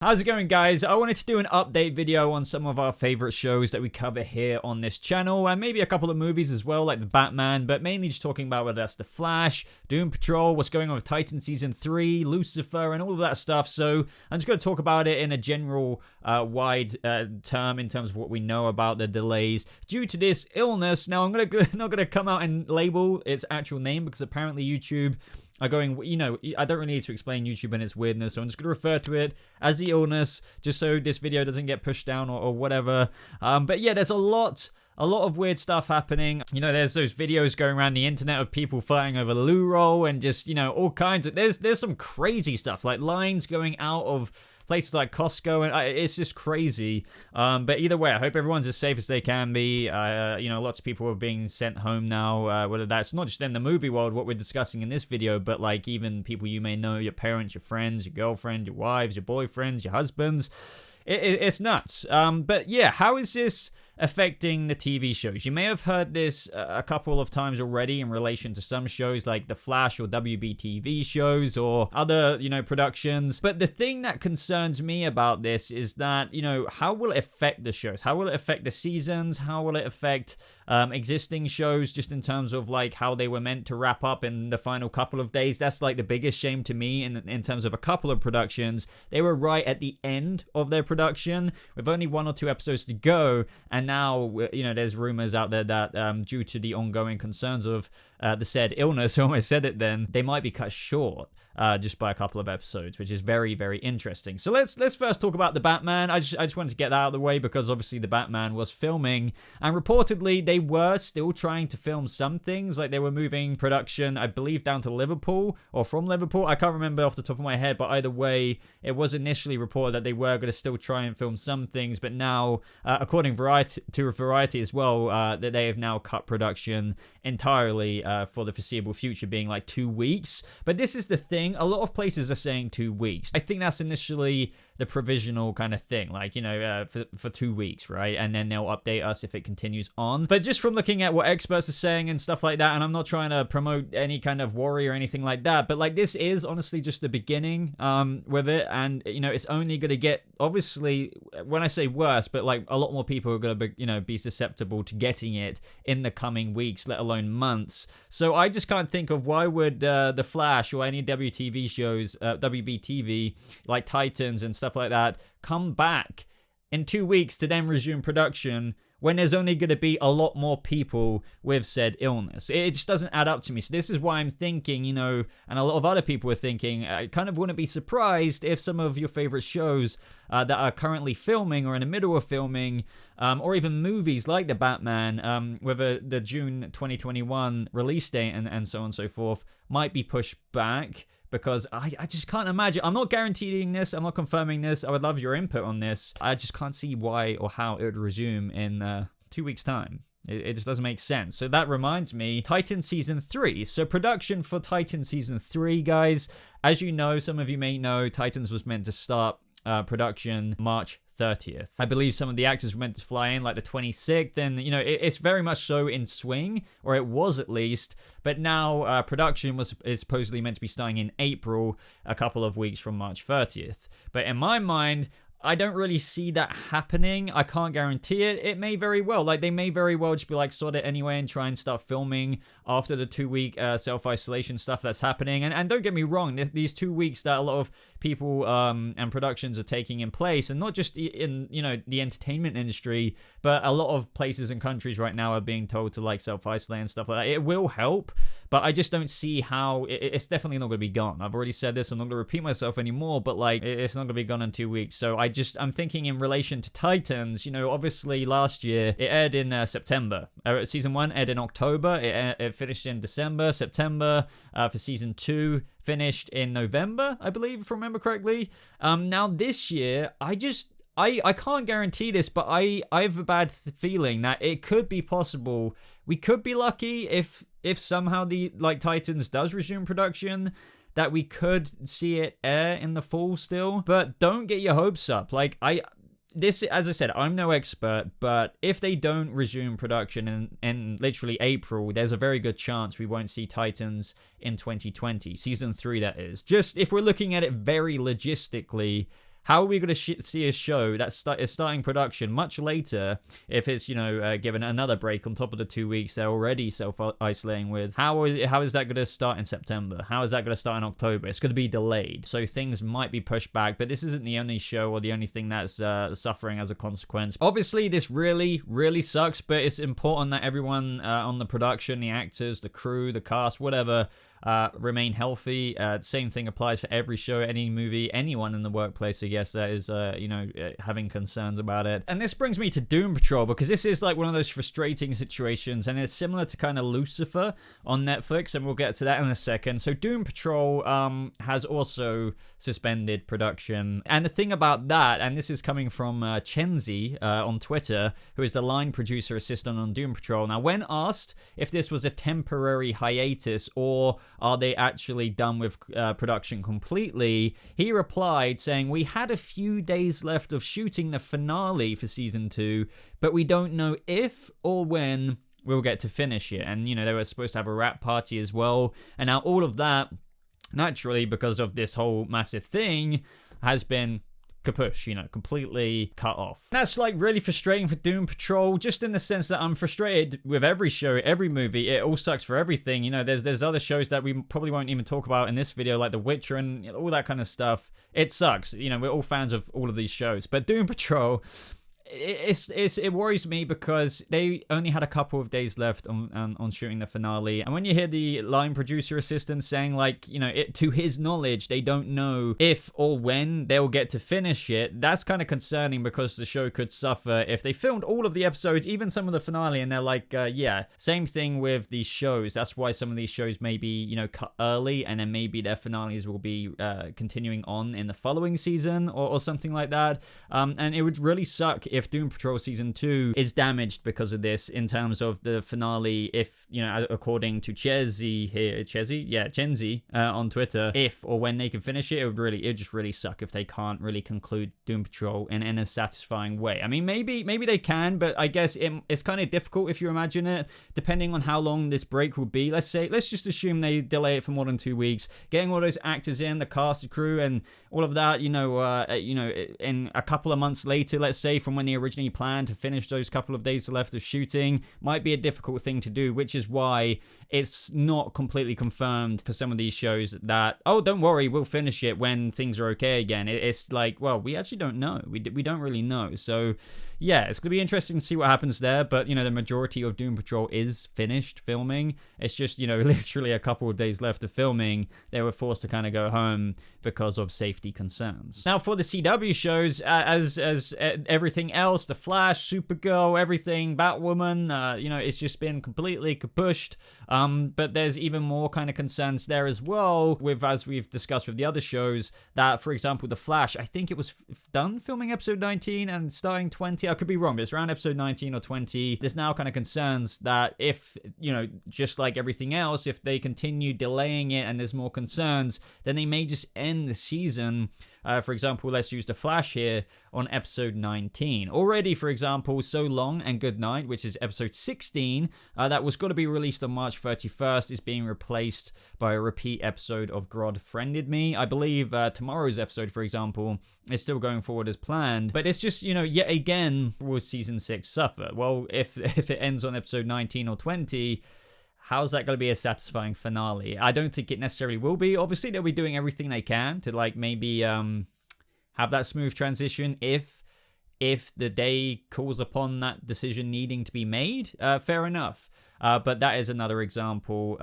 How's it going, guys? I wanted to do an update video on some of our favorite shows that we cover here on this channel, and maybe a couple of movies as well, like the Batman, but mainly just talking about whether that's The Flash, Doom Patrol, what's going on with Titan Season 3, Lucifer, and all of that stuff. So I'm just going to talk about it in a general wide term in terms of what we know about the delays due to this illness. Now, I'm not going to come out and label its actual name because apparently YouTube are going, I don't really need to explain YouTube and its weirdness, so I'm just going to refer to it as the illness, just so this video doesn't get pushed down or whatever. But yeah, there's a lot of weird stuff happening. There's those videos going around the internet of people fighting over loo roll and just, all kinds of, there's some crazy stuff, like lines going out of places like Costco, and it's just crazy. But either way, I hope everyone's as safe as they can be. Lots of people are being sent home now, whether that's not just in the movie world, what we're discussing in this video, but like even people you may know, your parents, your friends, your girlfriend, your wives, your boyfriends, your husbands. It's nuts. But yeah, how is this affecting the TV shows? You may have heard this a couple of times already in relation to some shows like The Flash or WB TV shows or other, productions. But the thing that concerns me about this is that, how will it affect the shows? How will it affect the seasons? How will it affect existing shows just in terms of like how they were meant to wrap up in the final couple of days? That's like the biggest shame to me in terms of a couple of productions. They were right at the end of their production with only 1 or 2 episodes to go, and now, there's rumors out there that due to the ongoing concerns of the said illness, I almost said it then, they might be cut short just by a couple of episodes, which is very, very interesting. So let's first talk about the Batman. I just wanted to get that out of the way because obviously the Batman was filming, and reportedly they were still trying to film some things, like they were moving production, I believe, down to Liverpool or from Liverpool. I can't remember off the top of my head, but either way, it was initially reported that they were going to still try and film some things, but now, according to Variety as well, that they have now cut production entirely for the foreseeable future, being like 2 weeks. But this is the thing, a lot of places are saying 2 weeks. I think that's initially the provisional kind of thing, like, for 2 weeks, right? And then they'll update us if it continues on. But just from looking at what experts are saying and stuff like that, and I'm not trying to promote any kind of worry or anything like that, but like this is honestly just the beginning with it, and it's only going to get, obviously, when I say worse, but like a lot more people are going to be susceptible to getting it in the coming weeks, let alone months. So I just can't think of why would The Flash or any WTV shows, WBTV, like Titans and stuff like that, come back in 2 weeks to then resume production when there's only going to be a lot more people with said illness. It just doesn't add up to me. So this is why I'm thinking, and a lot of other people are thinking, I kind of wouldn't be surprised if some of your favorite shows that are currently filming or in the middle of filming, or even movies like the Batman, whether the June 2021 release date and so on and so forth might be pushed back. Because I just can't imagine. I'm not guaranteeing this. I'm not confirming this. I would love your input on this. I just can't see why or how it would resume in 2 weeks' time. It just doesn't make sense. So that reminds me, Titan Season 3. So production for Titan Season 3, guys. As you know, some of you may know, Titans was meant to start production March 30th. I believe some of the actors were meant to fly in like the 26th, and it's very much so in swing, or it was at least. But now production is supposedly meant to be starting in April, a couple of weeks from March 30th. But in my mind, I don't really see that happening. I can't guarantee it. It may very well. Like, they may very well just be like, sort it anyway and try and start filming after the 2 week self-isolation stuff that's happening. And don't get me wrong, these 2 weeks that a lot of people and productions are taking in place, and not just in, the entertainment industry, but a lot of places and countries right now are being told to like self-isolate and stuff like that. It will help, but I just don't see how it's definitely not going to be gone. I've already said this. I'm not going to repeat myself anymore, but like, it's not going to be gone in 2 weeks. So I'm thinking in relation to Titans, obviously last year it aired in September. Season 1 aired in October. It finished in December, September. For season 2 finished in November, I believe, if I remember correctly. Now this year, I can't guarantee this, but I have a bad feeling that it could be possible. We could be lucky if somehow the Titans does resume production, that we could see it air in the fall still. But don't get your hopes up. This, as I said, I'm no expert, but if they don't resume production in literally April, there's a very good chance we won't see Titans in 2020. Season 3, that is. Just if we're looking at it very logistically, How are we going to see a show that is starting production much later if it's, given another break on top of the 2 weeks they're already self-isolating with? How is that going to start in September? How is that going to start in October? It's going to be delayed. So things might be pushed back, but this isn't the only show or the only thing that's suffering as a consequence. Obviously, this really, really sucks, but it's important that everyone on the production, the actors, the crew, the cast, whatever, remain healthy. Same thing applies for every show, any movie, anyone in the workplace, I guess, that is, having concerns about it. And this brings me to Doom Patrol, because this is like one of those frustrating situations, and it's similar to kind of Lucifer on Netflix, and we'll get to that in a second. So Doom Patrol has also suspended production, and the thing about that, and this is coming from Chenzi on Twitter, who is the line producer assistant on Doom Patrol. Now, when asked if this was a temporary hiatus or are they actually done with production completely, he replied saying, "We had a few days left of shooting the finale for season 2, but we don't know if or when we'll get to finish it." And, they were supposed to have a wrap party as well. And now all of that, naturally, because of this whole massive thing, has been kapush, completely cut off. That's like really frustrating for Doom Patrol, just in the sense that I'm frustrated with every show, every movie. It all sucks for everything. There's other shows that we probably won't even talk about in this video, like The Witcher and all that kind of stuff. It sucks. We're all fans of all of these shows, but Doom Patrol, it worries me because they only had a couple of days left on shooting the finale. And when you hear the line producer assistant saying, like, to his knowledge, they don't know if or when they'll get to finish it, that's kind of concerning, because the show could suffer if they filmed all of the episodes, even some of the finale, and they're like, yeah, same thing with these shows. That's why some of these shows may be, cut early, and then maybe their finales will be continuing on in the following season or something like that. And it would really suck if Doom Patrol Season 2 is damaged because of this, in terms of the finale, if, according to Chenzi on Twitter, if or when they can finish it, it'd just really suck if they can't really conclude Doom Patrol in a satisfying way. I mean, maybe they can, but I guess it's kind of difficult if you imagine it, depending on how long this break will be. Let's just assume they delay it for more than 2 weeks, getting all those actors in, the cast, the crew, and all of that, in a couple of months later, let's say, from when they originally planned to finish those couple of days left of shooting, might be a difficult thing to do, which is why it's not completely confirmed for some of these shows that, oh, don't worry, we'll finish it when things are okay again. It's like, well, we actually don't know. We don't really know. So yeah, it's going to be interesting to see what happens there, but, the majority of Doom Patrol is finished filming. It's just, literally a couple of days left of filming. They were forced to kind of go home because of safety concerns. Now, for the CW shows, as everything else, The Flash, Supergirl, everything, Batwoman, it's just been completely kapushed. But there's even more kind of concerns there as well, with, as we've discussed with the other shows, that, for example, The Flash, I think it was done filming episode 19 and starting 20. I could be wrong, but it's around episode 19 or 20. There's now kind of concerns that if, just like everything else, if they continue delaying it and there's more concerns, then they may just end the season. For example, let's use The Flash here on episode 19. Already, for example, So Long and Good Night, which is episode 16, that was going to be released on March 31st, is being replaced by a repeat episode of God Friended Me. I believe tomorrow's episode, for example, is still going forward as planned. But it's just, yet again, will season 6 suffer? Well, if it ends on episode 19 or 20, how's that going to be a satisfying finale? I don't think it necessarily will be. Obviously, they'll be doing everything they can to, like, maybe have that smooth transition if the day calls upon that decision needing to be made. Fair enough. But that is another example.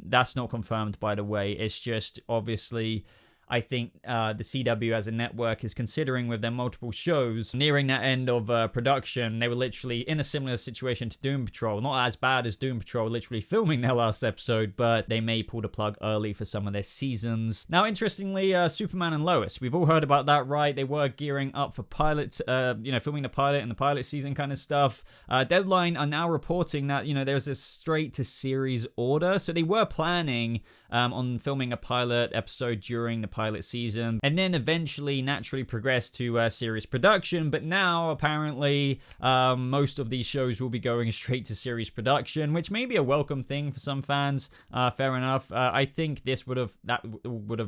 That's not confirmed, by the way. It's just, obviously, I think the CW as a network is considering, with their multiple shows nearing that end of production. They were literally in a similar situation to Doom Patrol. Not as bad as Doom Patrol literally filming their last episode, but they may pull the plug early for some of their seasons. Now, interestingly, Superman and Lois, we've all heard about that, right? They were gearing up for pilots, filming the pilot and the pilot season kind of stuff. Deadline are now reporting that, there was a straight to series order. So they were planning on filming a pilot episode during the pilot season, and then eventually naturally progress to series production. But now apparently most of these shows will be going straight to series production, which may be a welcome thing for some fans. Fair enough. I think this would have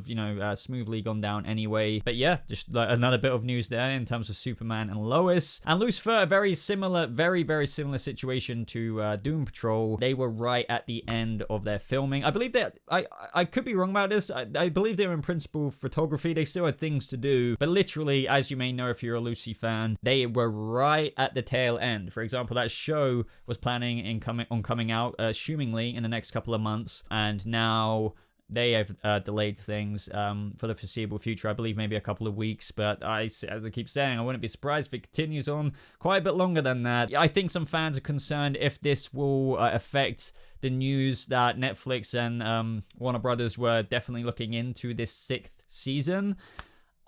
you know, smoothly gone down anyway. But yeah, just another bit of news there in terms of Superman and Lois. And Lucifer, a very similar situation to Doom Patrol. They were right at the end of their filming. I believe that I could be wrong about this. I believe they were in principal photography. They still had things to do, but literally, as you may know if you're a Lucy fan, they were right at the tail end. For example, that show was planning on coming out assumingly in the next couple of months, and now they have delayed things for the foreseeable future. I believe maybe a couple of weeks, but as I keep saying, I wouldn't be surprised if it continues on quite a bit longer than that. I think some fans are concerned if this will affect the news that Netflix and Warner Brothers were definitely looking into this 6th season.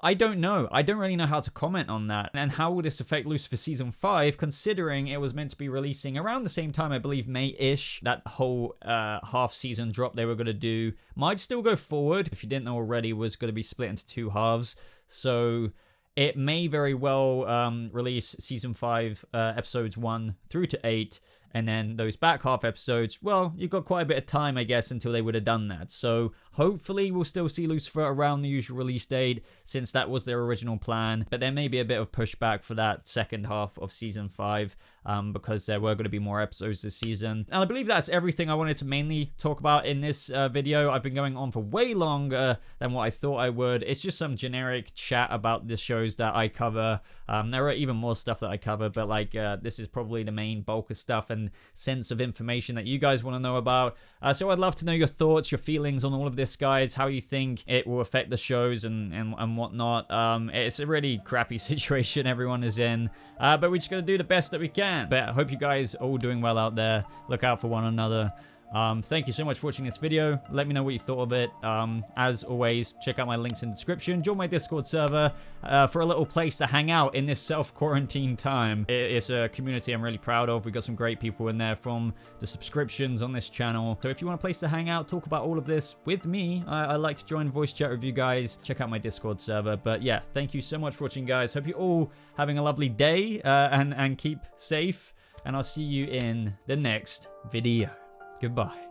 I don't know. I don't really know how to comment on that. And how will this affect Lucifer Season 5, considering it was meant to be releasing around the same time, I believe May-ish. That whole half-season drop they were going to do might still go forward. If you didn't know already, was going to be split into 2 halves. So it may very well release Season 5 episodes 1 through to 8. And then those back half episodes, well, you've got quite a bit of time, I guess, until they would have done that. So hopefully we'll still see Lucifer around the usual release date, since that was their original plan. But there may be a bit of pushback for that second half of Season 5, because there were going to be more episodes this season. And I believe that's everything I wanted to mainly talk about in this video. I've been going on for way longer than what I thought I would. It's just some generic chat about the shows that I cover. There are even more stuff that I cover, but like this is probably the main bulk of stuff and sense of information that you guys want to know about. So I'd love to know your thoughts, your feelings on all of this, guys, how you think it will affect the shows and whatnot. It's a really crappy situation everyone is in, but we're just going to do the best that we can. But I hope you guys are all doing well out there. Look out for one another. Thank you so much for watching this video. Let me know what you thought of it. As always, check out my links in the description. Join my Discord server for a little place to hang out in this self-quarantine time. It's a community I'm really proud of. We've got some great people in there from the subscriptions on this channel. So if you want a place to hang out, talk about all of this with me, I like to join voice chat with you guys. Check out my Discord server. But yeah, thank you so much for watching, guys. Hope you're all having a lovely day and keep safe. And I'll see you in the next video. Goodbye.